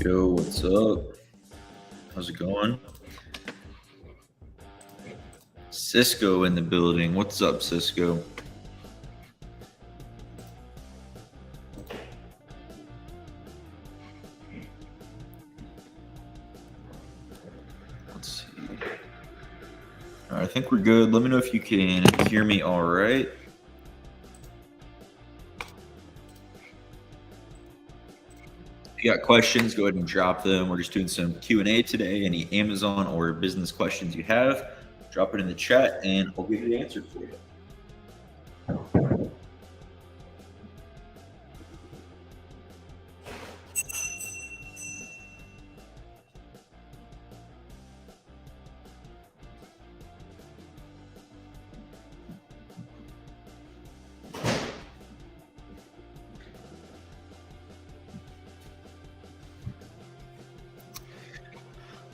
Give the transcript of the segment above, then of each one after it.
Yo, what's up? How's it going? Cisco in the building. What's up, Cisco? Let's see. All right, I think we're good. Let me know if you can hear me all right. If you got questions, go ahead and drop them. We're just doing some Q&A today. Any Amazon or business questions you have, drop it in the chat and I'll give you the answer for you.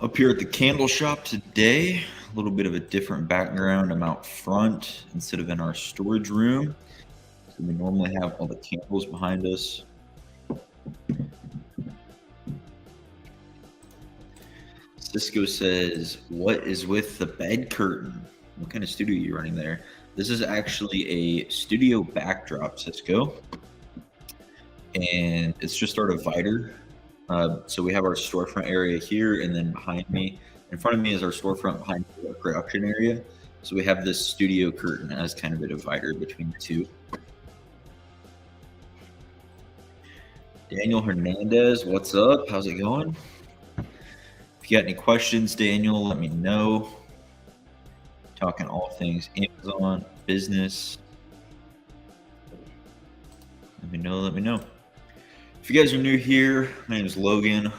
Up here at the candle shop today, a little bit of a different background. I'm out front instead of in our storage room. So we normally have all the candles behind us. Cisco says, what is with the bed curtain? What kind of studio are you running there? This is actually a studio backdrop, Cisco. And it's just our divider. So we have our storefront area here, and then behind me, in front of me is our storefront, behind me, our production area. So we have this studio curtain as kind of a divider between the two. Daniel Hernandez, what's up? How's it going? If you got any questions, Daniel, let me know. Talking all things Amazon, business. Let me know. If you guys are new here, my name is Logan.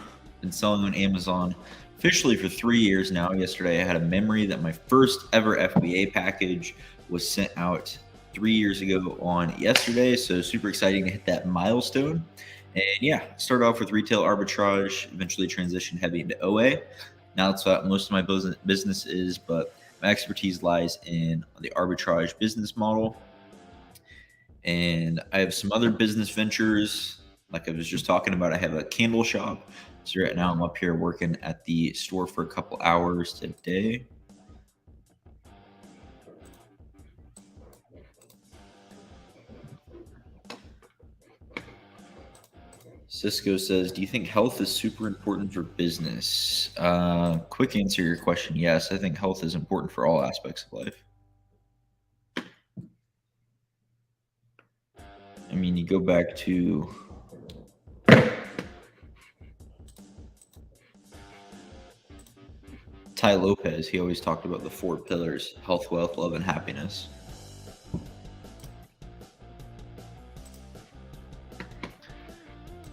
Been selling on Amazon officially for 3 years now. Yesterday I had a memory that my first ever FBA package was sent out 3 years ago on yesterday. So super exciting to hit that milestone. And yeah, started off with retail arbitrage, eventually transitioned heavy into OA. Now that's what most of my business is, but my expertise lies in the arbitrage business model. And I have some other business ventures. Like I was just talking about, I have a candle shop. So right now I'm up here working at the store for a couple hours today. Cisco says, do you think health is super important for business? Quick answer to your question, yes. I think health is important for all aspects of life. I mean, you go back to Tai Lopez, he always talked about the 4 pillars: health, wealth, love, and happiness.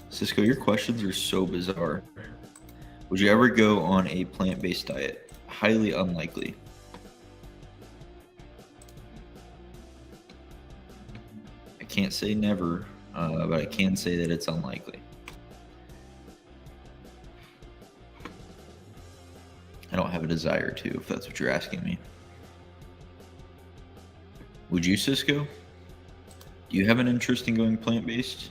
Cisco, your questions are so bizarre. Would you ever go on a plant-based diet? Highly unlikely. I can't say never, but I can say that it's unlikely. I don't have a desire to, if that's what you're asking me. Would you, Cisco? Do you have an interest in going plant-based?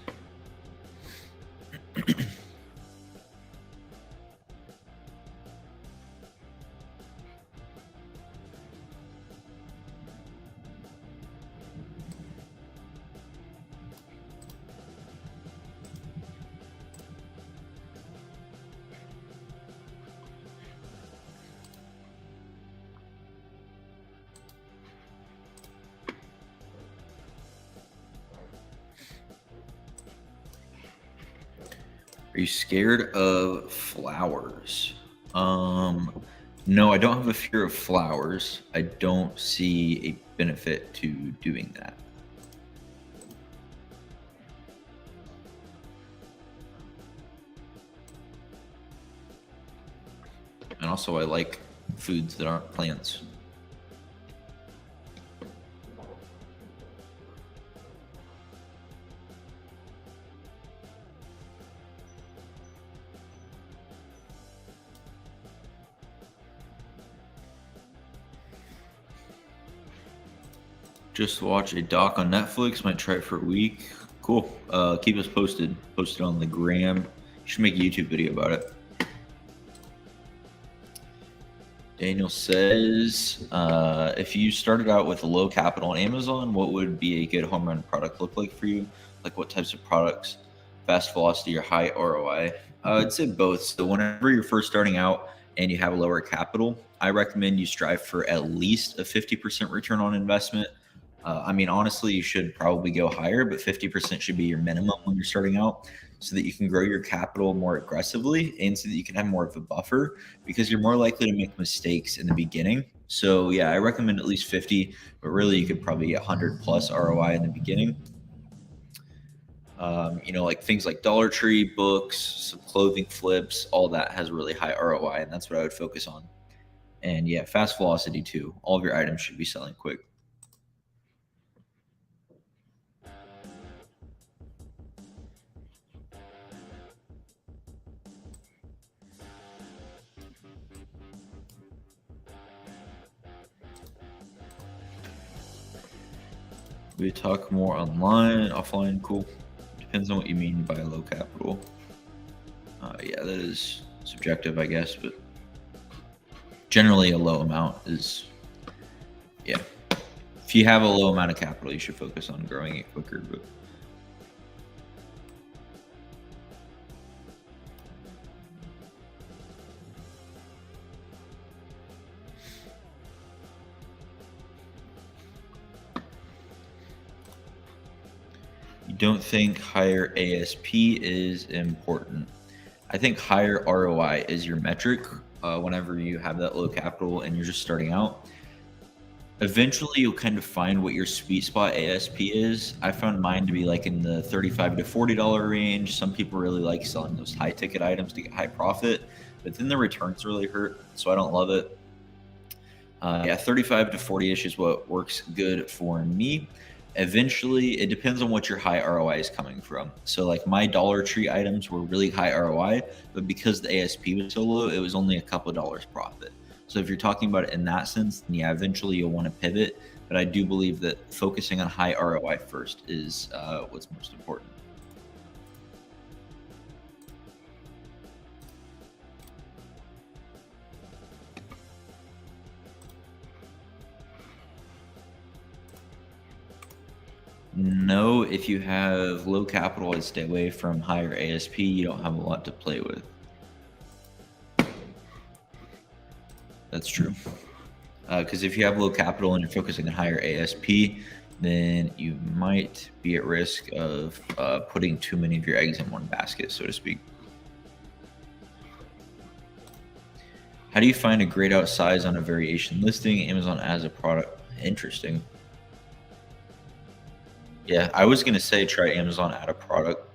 Are you scared of flowers? No, I don't have a fear of flowers. I don't see a benefit to doing that. And also I like foods that aren't plants. Just watch a doc on Netflix. Might try it for a week. Cool. Keep us posted. Post it on the gram. Should make a YouTube video about it. Daniel says, if you started out with a low capital on Amazon, what would be a good home run product look like for you? Like what types of products? Fast velocity or high ROI? I'd say both. So whenever you're first starting out and you have a lower capital, I recommend you strive for at least a 50% return on investment. I mean, honestly, you should probably go higher, but 50% should be your minimum when you're starting out so that you can grow your capital more aggressively and so that you can have more of a buffer because you're more likely to make mistakes in the beginning. So, yeah, I recommend at least 50, but really you could probably get 100 plus ROI in the beginning. Like things like Dollar Tree, books, some clothing flips, all that has really high ROI, and that's what I would focus on. And yeah, fast velocity too. All of your items should be selling quick. We talk more online, offline, cool. Depends on what you mean by low capital. Yeah, that is subjective, I guess, but generally a low amount is, yeah. If you have a low amount of capital, you should focus on growing it quicker. But you don't think higher ASP is important? I think higher ROI is your metric whenever you have that low capital and you're just starting out. Eventually, you'll kind of find what your sweet spot ASP is. I found mine to be like in the $35 to $40 range. Some people really like selling those high ticket items to get high profit, but then the returns really hurt, so I don't love it. Yeah, 35 to 40-ish is what works good for me. Eventually, it depends on what your high ROI is coming from. So like my Dollar Tree items were really high ROI, but because the ASP was so low, it was only a couple dollars profit. So if you're talking about it in that sense, then yeah, eventually you'll want to pivot. But I do believe that focusing on high ROI first is what's most important. No, if you have low capital, I'd stay away from higher ASP. You don't have a lot to play with. That's true. Because if you have low capital and you're focusing on higher ASP, then you might be at risk of putting too many of your eggs in one basket, so to speak. How do you find a grayed out size on a variation listing? Amazon as a product. Interesting. Yeah, I was going to say try Amazon add a product.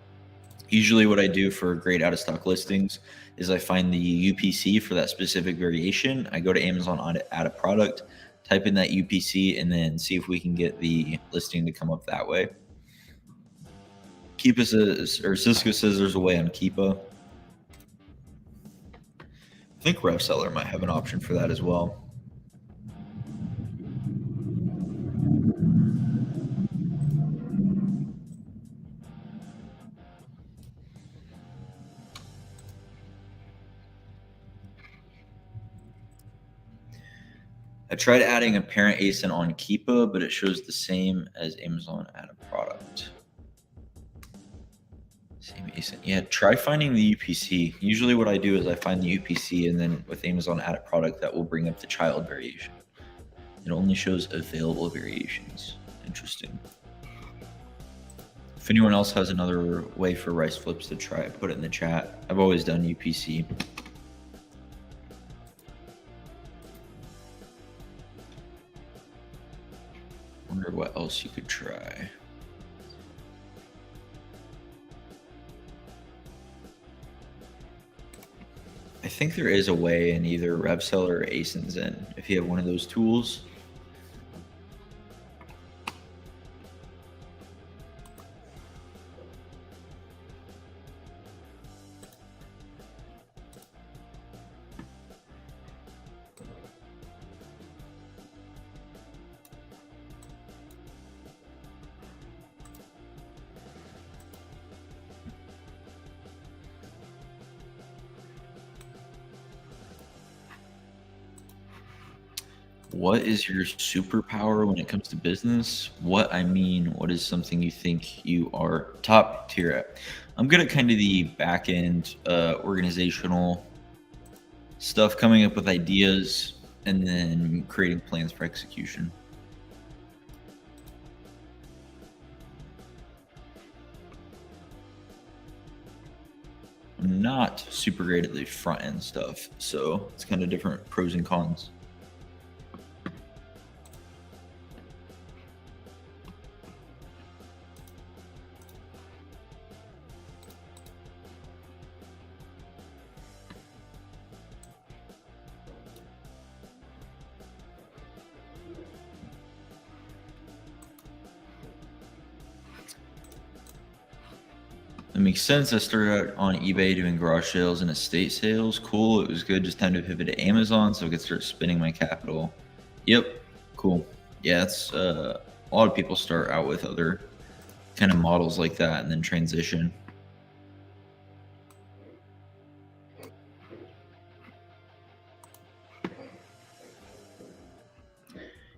Usually what I do for grayed out of stock listings is I find the UPC for that specific variation. I go to Amazon add a product, type in that UPC, and then see if we can get the listing to come up that way. Keepa says, or Cisco says there's a way on Keepa. I think RevSeller might have an option for that as well. I tried adding a parent ASIN on Keepa, but it shows the same as Amazon add a product. Same ASIN. Yeah, try finding the UPC. Usually what I do is I find the UPC, and then with Amazon add a product, that will bring up the child variation. It only shows available variations. Interesting. If anyone else has another way for rice flips to try, put it in the chat. I've always done UPC. Wonder what else you could try. I think there is a way in either RevSeller or ASINZen if you have one of those tools. What is your superpower when it comes to business? What I mean, what is something you think you are top tier at? I'm good at kind of the back end organizational stuff, coming up with ideas and then creating plans for execution. I'm not super great at the front end stuff, so it's kind of different pros and cons. That makes sense. I started out on eBay doing garage sales and estate sales. Cool. It was good. Just time to pivot to Amazon so I could start spending my capital. Yep. Cool. Yeah, it's a lot of people start out with other kind of models like that and then transition.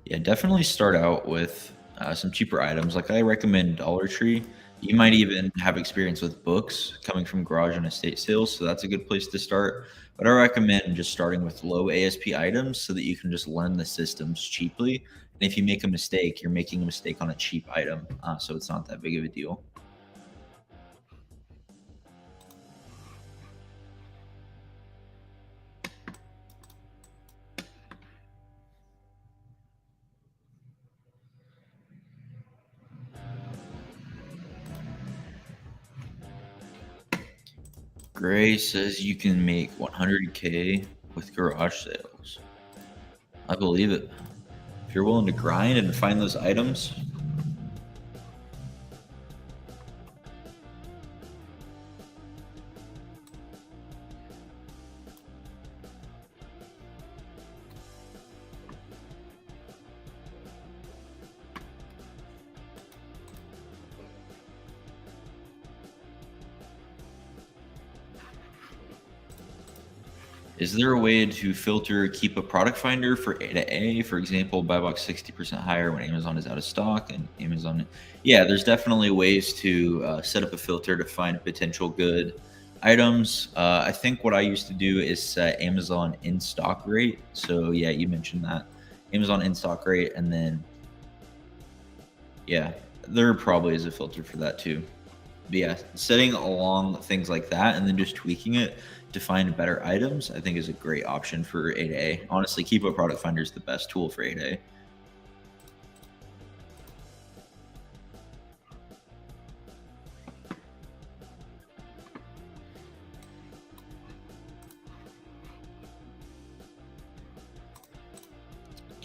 Yeah, definitely start out with some cheaper items. Like I recommend Dollar Tree. You might even have experience with books coming from garage and estate sales, so that's a good place to start. But I recommend just starting with low ASP items so that you can just learn the systems cheaply. And if you make a mistake, you're making a mistake on a cheap item, so it's not that big of a deal. Gray says you can make 100K with garage sales. I believe it. If you're willing to grind and find those items, is there a way to filter keep a product finder for A to A? For example, buy box 60% higher when Amazon is out of stock and Amazon. Yeah, there's definitely ways to set up a filter to find potential good items. I think what I used to do is set Amazon in stock rate. So yeah, you mentioned that Amazon in stock rate, and then yeah, there probably is a filter for that too. But yeah, setting along things like that and then just tweaking it to find better items, I think is a great option for A to A. Honestly, Keep a Product Finder is the best tool for A to A.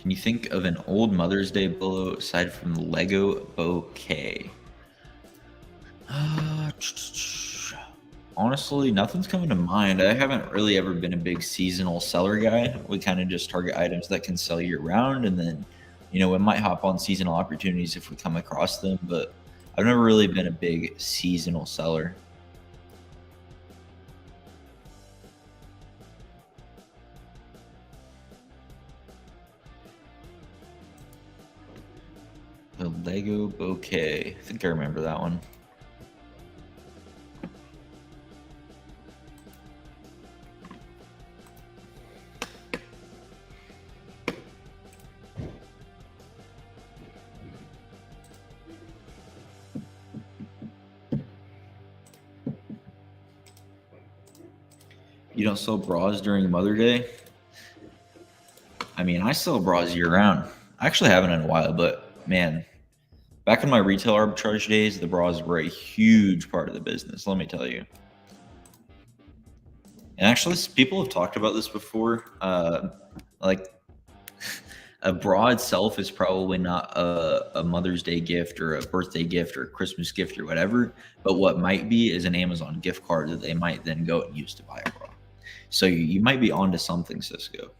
Can you think of an old Mother's Day blow aside from the Lego bouquet? Uh, Honestly, nothing's coming to mind. I haven't really ever been a big seasonal seller guy. We kind of just target items that can sell year round, and then, we might hop on seasonal opportunities if we come across them. But I've never really been a big seasonal seller. The Lego bouquet. I think I remember that one. You don't sell bras during Mother Day? I mean, I sell bras year round. I actually haven't in a while, but man, back in my retail arbitrage days, the bras were a huge part of the business, let me tell you. And actually, people have talked about this before. Like a bra itself is probably not a Mother's Day gift or a birthday gift or a Christmas gift or whatever. But what might be is an Amazon gift card that they might then go and use to buy a bra. So you might be onto something, Cisco.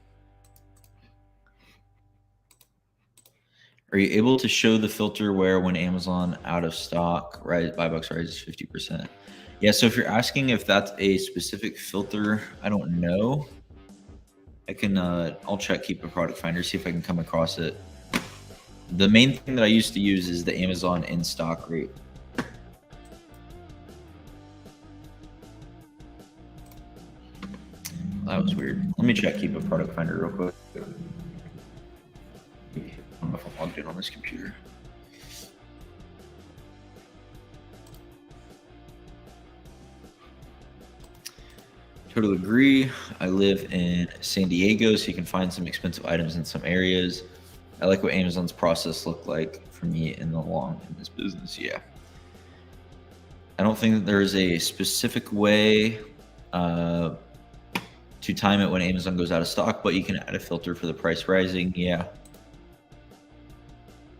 Are you able to show the filter where when Amazon out of stock, right, buy box rises 50%? Yeah, so if you're asking if that's a specific filter, I don't know. I can, I'll check Keep a Product Finder, see if I can come across it. The main thing that I used to use is the Amazon in stock rate. That was weird. Let me check Keep a Product Finder real quick. I don't know if I'm logged in on this computer. Totally agree. I live in San Diego, so you can find some expensive items in some areas. I like what Amazon's process looked like for me in this business. Yeah. I don't think that there's a specific way to time it when Amazon goes out of stock, but you can add a filter for the price rising. Yeah.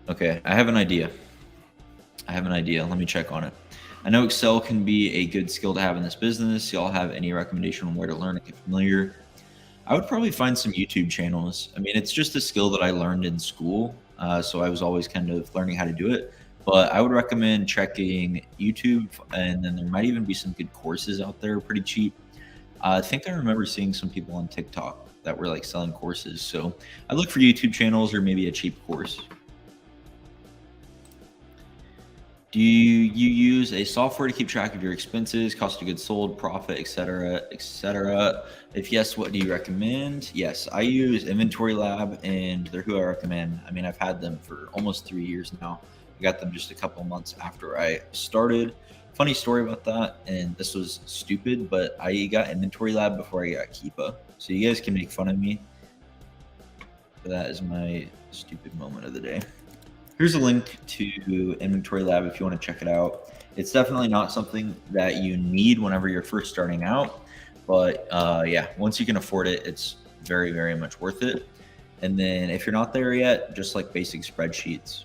Okay, I have an idea. Let me check on it. I know Excel can be a good skill to have in this business. Y'all have any recommendation on where to learn and get familiar? I would probably find some YouTube channels. I mean, it's just a skill that I learned in school, so I was always kind of learning how to do it. But I would recommend checking YouTube, and then there might even be some good courses out there, pretty cheap. I think I remember seeing some people on TikTok that were like selling courses. So I look for YouTube channels or maybe a cheap course. Do you use a software to keep track of your expenses, cost of goods sold, profit, etc., etc.? If yes, what do you recommend? Yes, I use Inventory Lab, and they're who I recommend. I mean, I've had them for almost 3 years now. I got them just a couple months after I started. Funny story about that, and this was stupid, but I got Inventory Lab before I got Keepa. So you guys can make fun of me. That is my stupid moment of the day. Here's a link to Inventory Lab if you want to check it out. It's definitely not something that you need whenever you're first starting out, but yeah, once you can afford it, it's very, very much worth it. And then if you're not there yet, just like basic spreadsheets.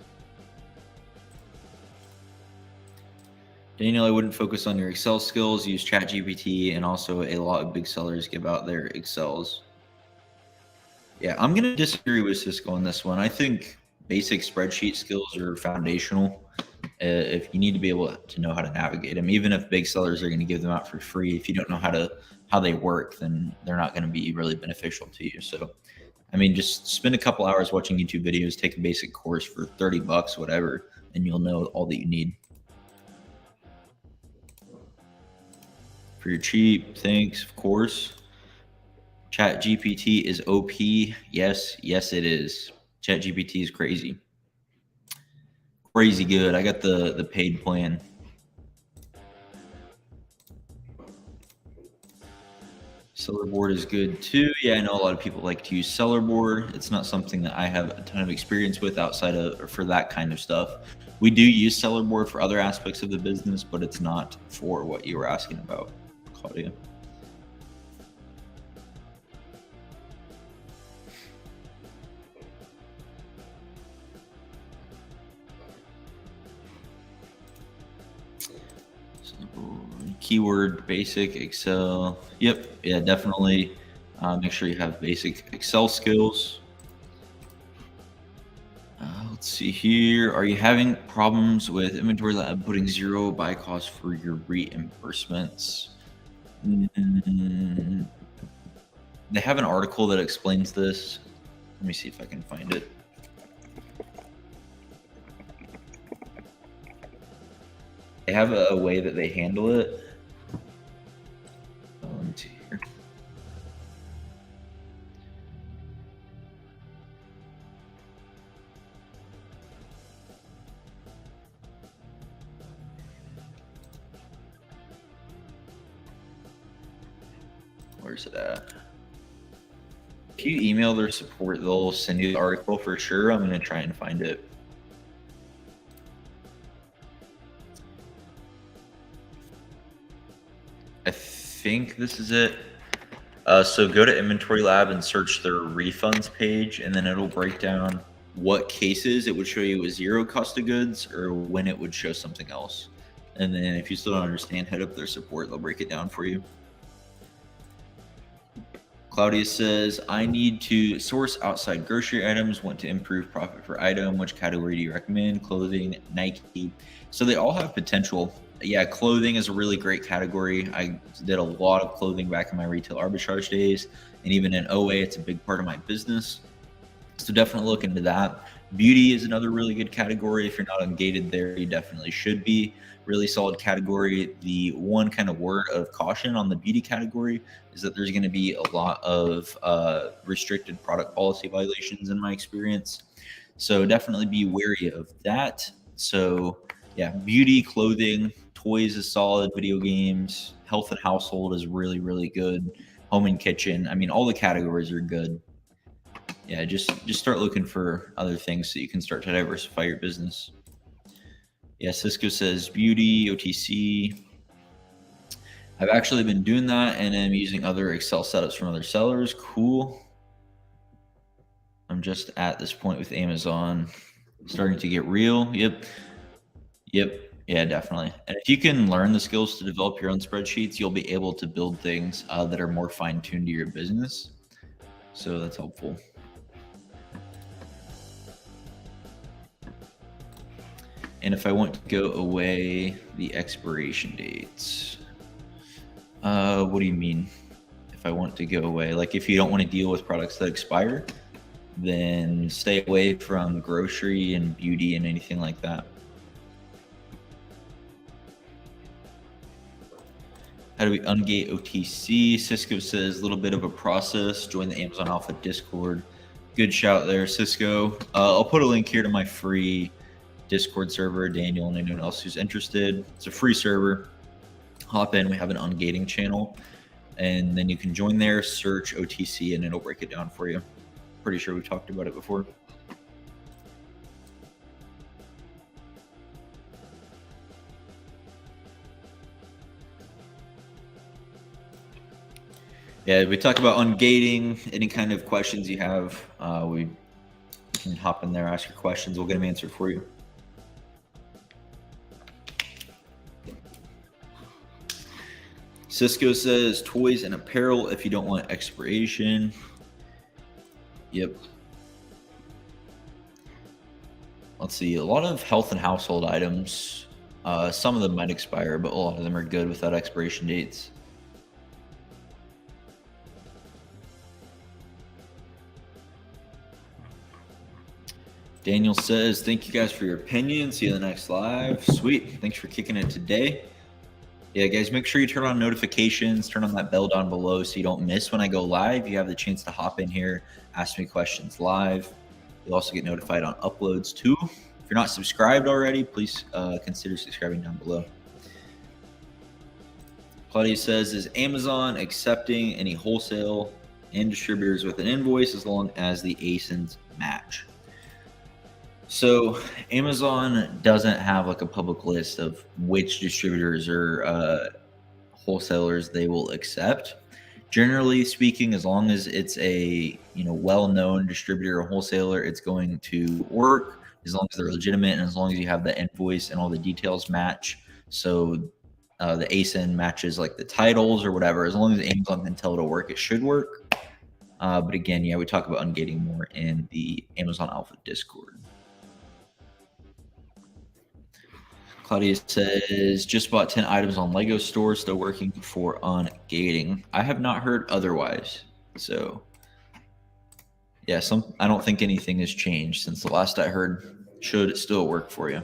Daniel, I wouldn't focus on your Excel skills, use ChatGPT, and also a lot of big sellers give out their Excels. Yeah, I'm going to disagree with Cisco on this one. I think basic spreadsheet skills are foundational. If you need to be able to know how to navigate them, even if big sellers are going to give them out for free, if you don't know how they work, then they're not going to be really beneficial to you. So, I mean, just spend a couple hours watching YouTube videos, take a basic course for $30, whatever, and you'll know all that you need. For your cheap, thanks, of course. ChatGPT is OP. Yes, it is. ChatGPT is crazy. Crazy good. I got the paid plan. Sellerboard is good too. Yeah, I know a lot of people like to use Sellerboard. It's not something that I have a ton of experience with outside of for that kind of stuff. We do use Sellerboard for other aspects of the business, but it's not for what you were asking about, Claudia. Keyword basic Excel. Yep. Yeah, definitely. Make sure you have basic Excel skills. Let's see here. Are you having problems with Inventory Lab putting zero buy cost for your reimbursements? They have an article that explains this. Let me see if I can find it. They have a way that they handle it. Let's see here. Where's it at? If you email their support, they'll send you the article for sure. I'm going to try and find it. I think this is it. So go to Inventory Lab and search their refunds page, and then it'll break down what cases it would show you a zero cost of goods or when it would show something else. And then if you still don't understand, head up their support. They'll break it down for you. Claudia says, I need to source outside grocery items, want to improve profit per item. Which category do you recommend? Clothing, Nike. So they all have potential. Yeah, clothing is a really great category. I did a lot of clothing back in my retail arbitrage days. and even in OA, it's a big part of my business. So definitely look into that. Beauty is another really good category. If you're not ungated there, you definitely should be. Really solid category. The one kind of word of caution on the beauty category is that there's going to be a lot of restricted product policy violations in my experience. So definitely be wary of that. So yeah, beauty, clothing, toys is solid, video games, health and household is really, really good. Home and kitchen. I mean, all the categories are good. Yeah, just start looking for other things so you can start to diversify your business. Yeah, Cisco says beauty, OTC. I've actually been doing that and I'm using other Excel setups from other sellers. Cool. I'm just at this point with Amazon starting to get real. Yep. Yeah, definitely. And if you can learn the skills to develop your own spreadsheets, you'll be able to build things that are more fine-tuned to your business. So that's helpful. And if I want to go away, the expiration dates. What do you mean? If I want to go away, like if you don't want to deal with products that expire, then stay away from grocery and beauty and anything like that. How do we ungate OTC? Cisco says a little bit of a process. Join the Amazon Alpha Discord. Good shout there, Cisco. I'll put a link here to my free Discord server, Daniel, and anyone else who's interested. It's a free server. Hop in. We have an ungating channel, and then you can join there, search OTC, and it'll break it down for you. Pretty sure we've talked about it before. Yeah, we talk about ungating. Any kind of questions you have, we can hop in there, ask your questions. We'll get them answered for you. Cisco says toys and apparel if you don't want expiration. Yep. Let's see. A lot of health and household items. Some of them might expire, but a lot of them are good without expiration dates. Daniel says, thank you guys for your opinion. See you in the next live. Sweet. Thanks for kicking it today. Yeah, guys, make sure you turn on notifications, turn on that bell down below so you don't miss when I go live. You have the chance to hop in here, ask me questions live. You'll also get notified on uploads too. If you're not subscribed already, please consider subscribing down below. Claudia says, is Amazon accepting any wholesale and distributors with an invoice as long as the ASINs match? So Amazon doesn't have like a public list of which distributors or wholesalers they will accept. Generally speaking, as long as it's a well-known distributor or wholesaler, it's going to work as long as they're legitimate and as long as you have the invoice and all the details match. So the ASIN matches like the titles or whatever. As long as Amazon can tell it to work, it should work. But again, yeah, we talk about ungating more in the Amazon Alpha Discord. Claudia says, just bought 10 items on Lego store, still working for ungating. I have not heard otherwise. So yeah, I don't think anything has changed since the last I heard. Should it still work for you?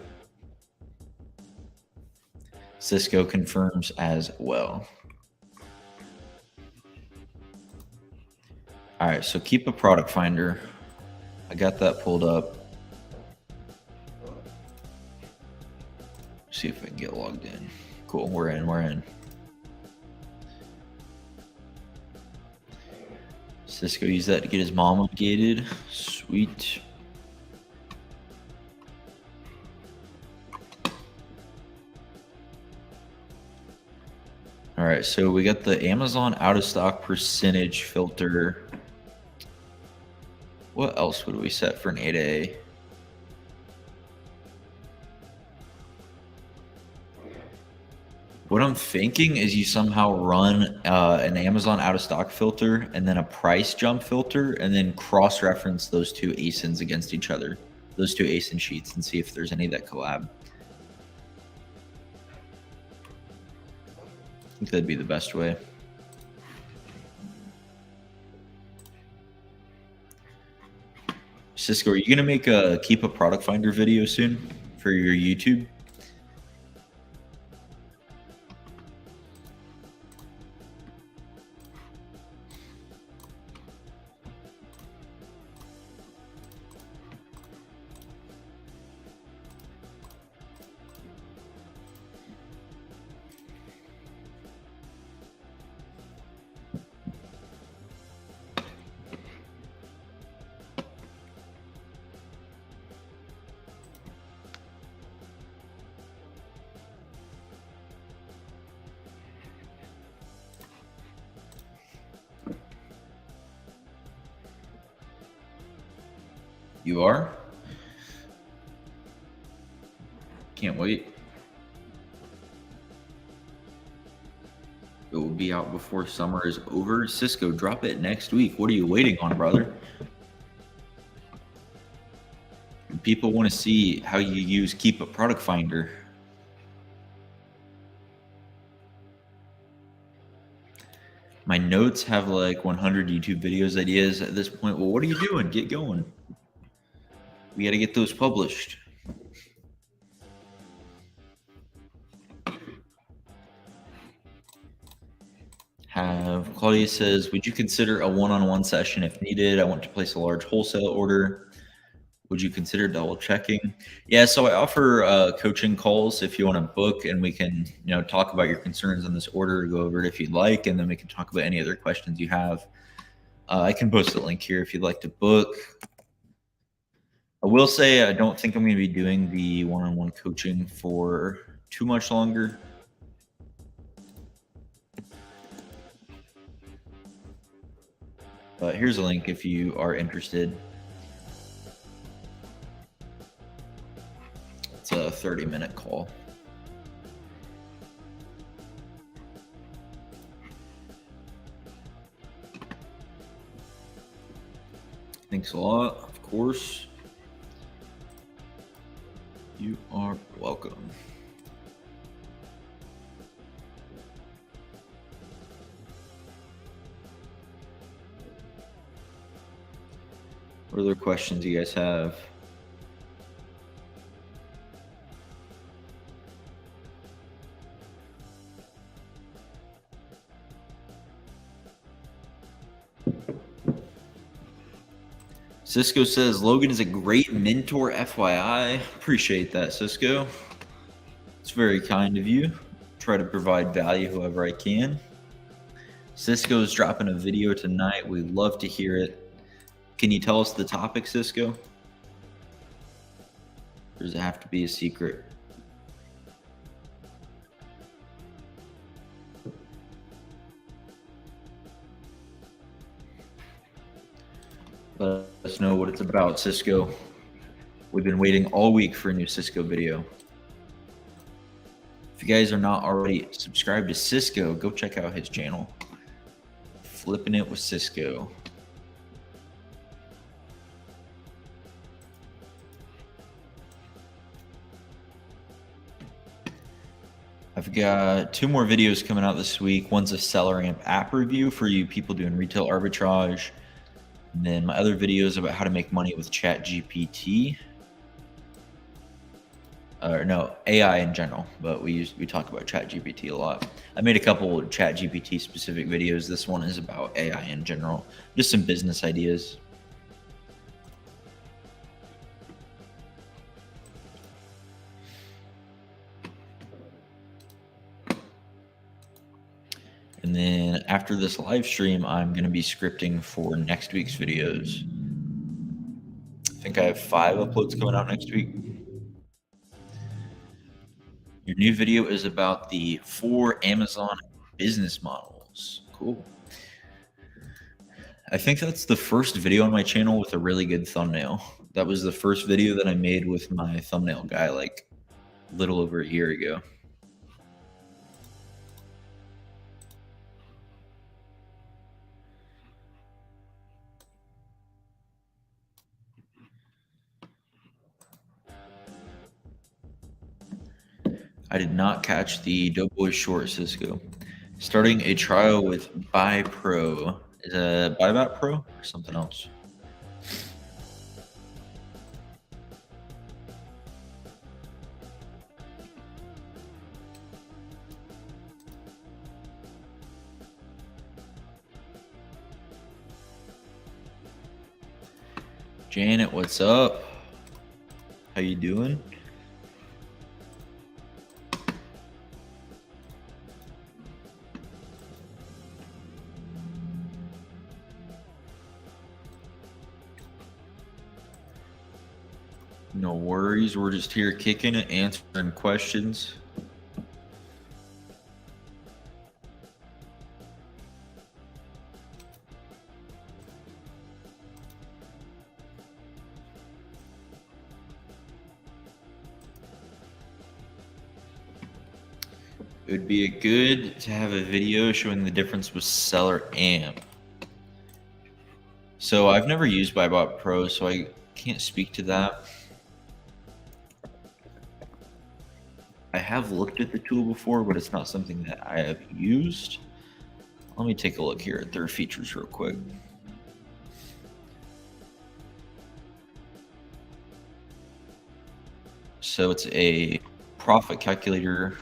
Cisco confirms as well. All right, so keep a product finder. I got that pulled up. See if I can get logged in. Cool, we're in. Cisco used that to get his mom ungated. Sweet. All right, so we got the Amazon out of stock percentage filter. What else would we set for an 8A? What I'm thinking is you somehow run an Amazon out of stock filter and then a price jump filter and then cross-reference those two ASINs against each other, those two ASIN sheets, and see if there's any that collab. I think that'd be the best way. Cisco, are you gonna make a Keep a Product Finder video soon for your YouTube? You are? Can't wait. It will be out before summer is over. Cisco, drop it next week. What are you waiting on, brother? People want to see how you use Keep a Product Finder. My notes have like 100 YouTube videos ideas at this point. Well, what are you doing? Get going. We got to get those published. Claudia says, would you consider a one-on-one session if needed? I want to place a large wholesale order. Would you consider double checking? Yeah, so I offer coaching calls if you want to book, and we can, talk about your concerns on this order, go over it if you'd like, and then we can talk about any other questions you have. I can post a link here if you'd like to book. I will say I don't think I'm going to be doing the one-on-one coaching for too much longer. But here's a link if you are interested. It's a 30-minute call. Thanks a lot, of course. You are welcome. What other questions you guys have? Cisco says, Logan is a great mentor, FYI. Appreciate that, Cisco. It's very kind of you. Try to provide value however I can. Cisco's dropping a video tonight. We'd love to hear it. Can you tell us the topic, Cisco? Or does it have to be a secret? Let us know what it's about, Cisco. We've been waiting all week for a new Cisco video. If you guys are not already subscribed to Cisco, go check out his channel. Flipping it with Cisco. I've got 2 more videos coming out this week. One's a SellerAmp app review for you people doing retail arbitrage. And then my other videos about how to make money with ChatGPT. Or no, AI in general, but we talk about ChatGPT a lot. I made a couple ChatGPT specific videos. This one is about AI in general, just some business ideas. And then after this live stream, I'm going to be scripting for next week's videos. I think I have 5 uploads coming out next week. Your new video is about the 4 Amazon business models. Cool. I think that's the first video on my channel with a really good thumbnail. That was the first video that I made with my thumbnail guy like a little over a year ago. I did not catch the Doughboy short, Cisco. Starting a trial with Buy Pro. Is it Buybat Pro or something else? Janet, what's up? How you doing? No worries. We're just here kicking it, answering questions. It would be good to have a video showing the difference with Seller Amp. So I've never used Buybot Pro, so I can't speak to that. I have looked at the tool before, but it's not something that I have used. Let me take a look here at their features real quick. So it's a profit calculator.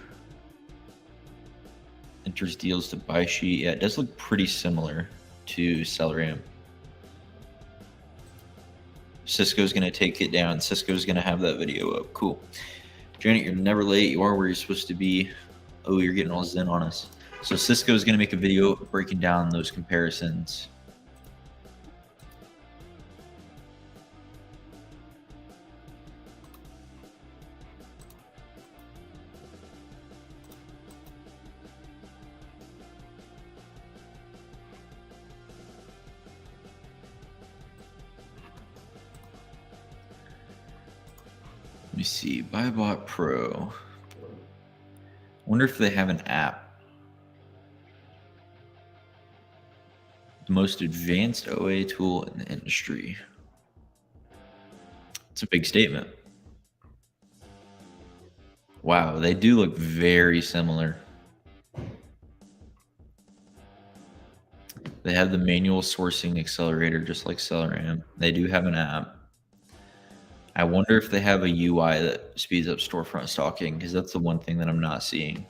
Enters deals to buy sheet. Yeah, it does look pretty similar to SellerAmp. Cisco's going to take it down. Cisco's going to have that video up. Cool. Janet, you're never late. You are where you're supposed to be. Oh, you're getting all zen on us. So Cisco's going to make a video breaking down those comparisons. Let me see. Buybot Pro. Wonder if they have an app. The most advanced OA tool in the industry. It's a big statement. Wow, they do look very similar. They have the manual sourcing accelerator just like SellerAmp. They do have an app. I wonder if they have a UI that speeds up storefront stalking, because that's the one thing that I'm not seeing.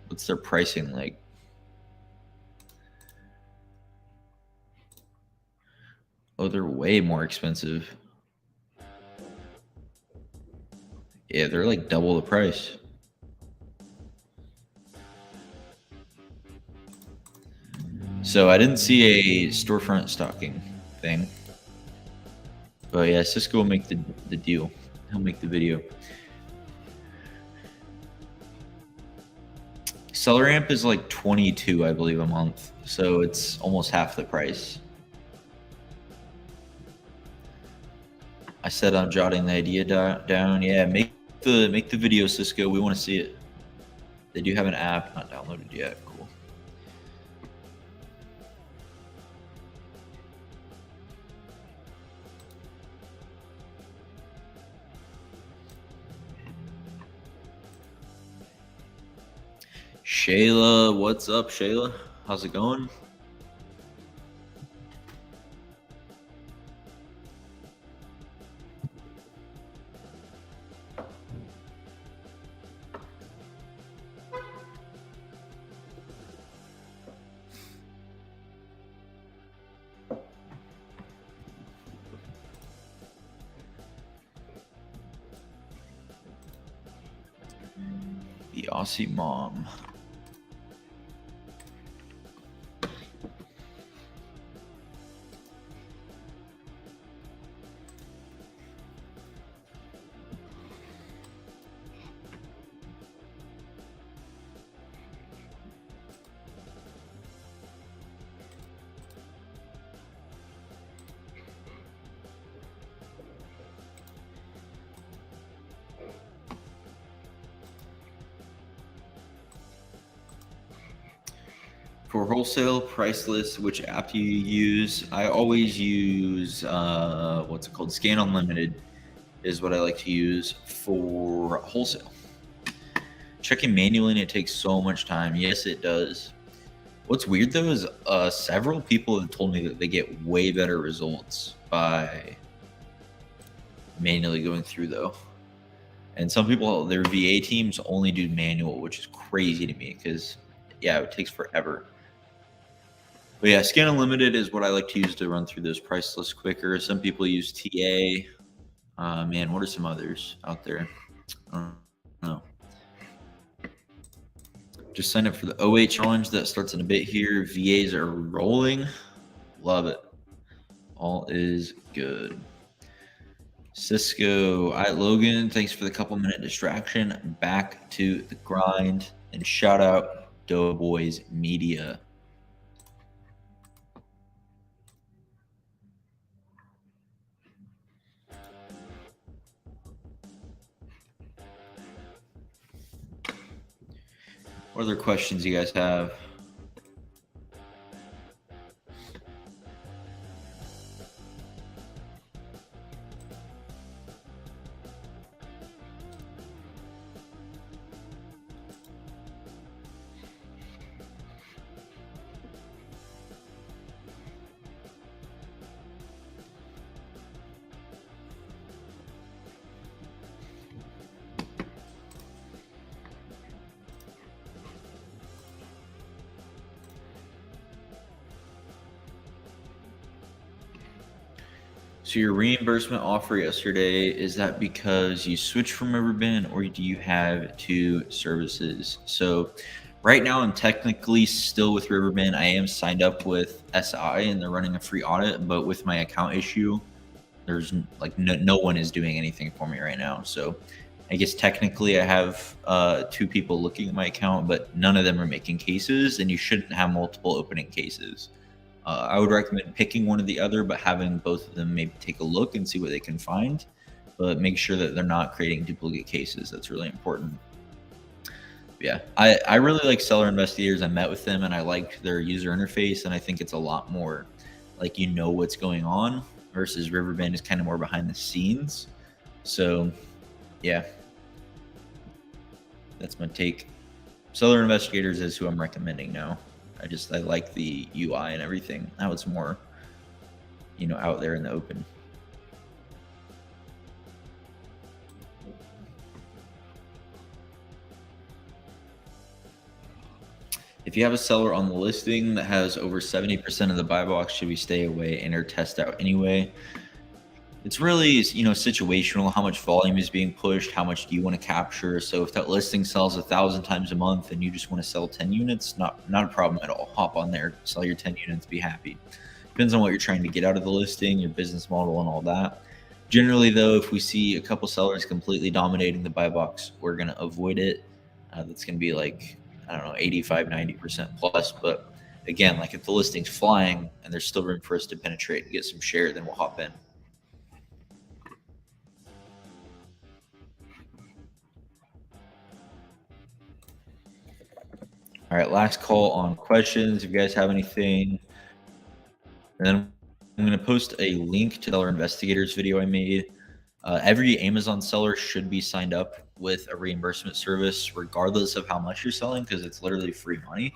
What's their pricing like? Oh, they're way more expensive. Yeah, they're like double the price. So I didn't see a storefront stalking thing. But yeah, Cisco will make the deal. He'll make the video. SellerAmp is like 22, I believe, a month. So it's almost half the price. I said I'm jotting the idea down. Yeah, make the video, Cisco. We want to see it. They do have an app, not downloaded yet. Cool. Shayla, what's up, Shayla? How's it going? The Aussie mom. For wholesale price list, which app do you use? I always use what's it called? Scan Unlimited is what I like to use for wholesale. Checking manually, and it takes so much time. Yes, it does. What's weird though is several people have told me that they get way better results by manually going through though. And some people, their VA teams only do manual, which is crazy to me because yeah, it takes forever. But yeah, Scan Unlimited is what I like to use to run through those price lists quicker. Some people use TA. Man, what are some others out there? I don't know. Just sign up for the OA challenge that starts in a bit here. VAs are rolling. Love it. All is good. Cisco, Logan, thanks for the couple-minute distraction. Back to the grind. And shout out Doughboys Media. What other questions you guys have? So your reimbursement offer yesterday, is that because you switched from Riverbend or do you have two services? So right now I'm technically still with Riverbend. I am signed up with SI and they're running a free audit, but with my account issue, there's like no one is doing anything for me right now. So I guess technically I have two people looking at my account, but none of them are making cases, and you shouldn't have multiple opening cases. I would recommend picking one or the other, but having both of them maybe take a look and see what they can find. But make sure that they're not creating duplicate cases. That's really important. Yeah, I really like Seller Investigators. I met with them and I liked their user interface, and I think it's a lot more like you know what's going on versus Riverbend is kind of more behind the scenes. So, yeah, that's my take. Seller Investigators is who I'm recommending now. I like the UI and everything. Now it's more, out there in the open. If you have a seller on the listing that has over 70% of the buy box, should we stay away and or test out anyway? It's really, situational. How much volume is being pushed? How much do you want to capture? So if that listing sells 1,000 times a month and you just want to sell 10 units, not a problem at all. Hop on there, sell your 10 units, be happy. Depends on what you're trying to get out of the listing, your business model, and all that. Generally, though, if we see a couple sellers completely dominating the buy box, we're going to avoid it. That's going to be like, I don't know, 85, 90% plus. But again, like if the listing's flying and there's still room for us to penetrate and get some share, then we'll hop in. All right, last call on questions. If you guys have anything, and then I'm going to post a link to the Seller Investigators video I made. Every Amazon seller should be signed up with a reimbursement service, regardless of how much you're selling, because it's literally free money.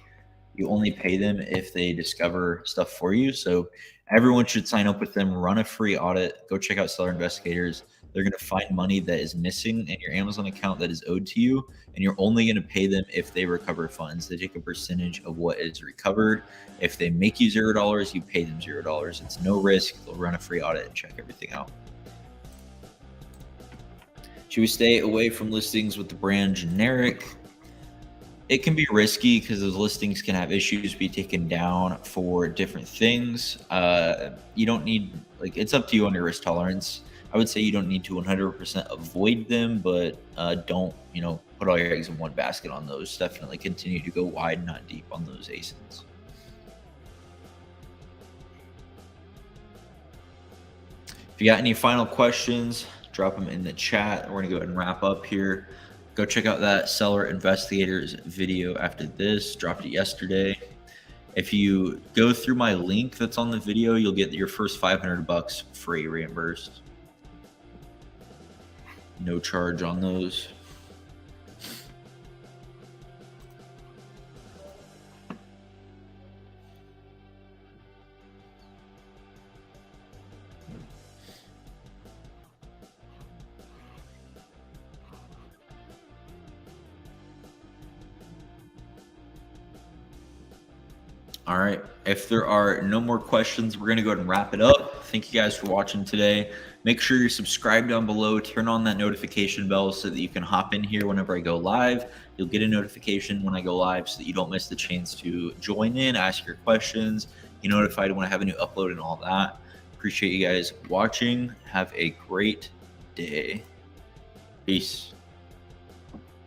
You only pay them if they discover stuff for you. So everyone should sign up with them, run a free audit, go check out Seller Investigators. They're going to find money that is missing in your Amazon account that is owed to you, and you're only going to pay them if they recover funds. They take a percentage of what is recovered. If they make you $0, you pay them $0. It's no risk. They'll run a free audit and check everything out. Should we stay away from listings with the brand generic? It can be risky because those listings can have issues, be taken down for different things. You don't need, it's up to you on your risk tolerance. I would say you don't need to 100% avoid them, but don't, put all your eggs in one basket on those. Definitely continue to go wide, not deep on those ASINs. If you got any final questions, drop them in the chat. We're going to go ahead and wrap up here. Go check out that Seller Investigators video after this. Dropped it yesterday. If you go through my link that's on the video, you'll get your first $500 free reimbursed. No charge on those. All right. If there are no more questions, we're going to go ahead and wrap it up. Thank you guys for watching today. Make sure you're subscribed down below. Turn on that notification bell so that you can hop in here whenever I go live. You'll get a notification when I go live so that you don't miss the chance to join in, ask your questions, be notified when I have a new upload and all that. Appreciate you guys watching. Have a great day. Peace.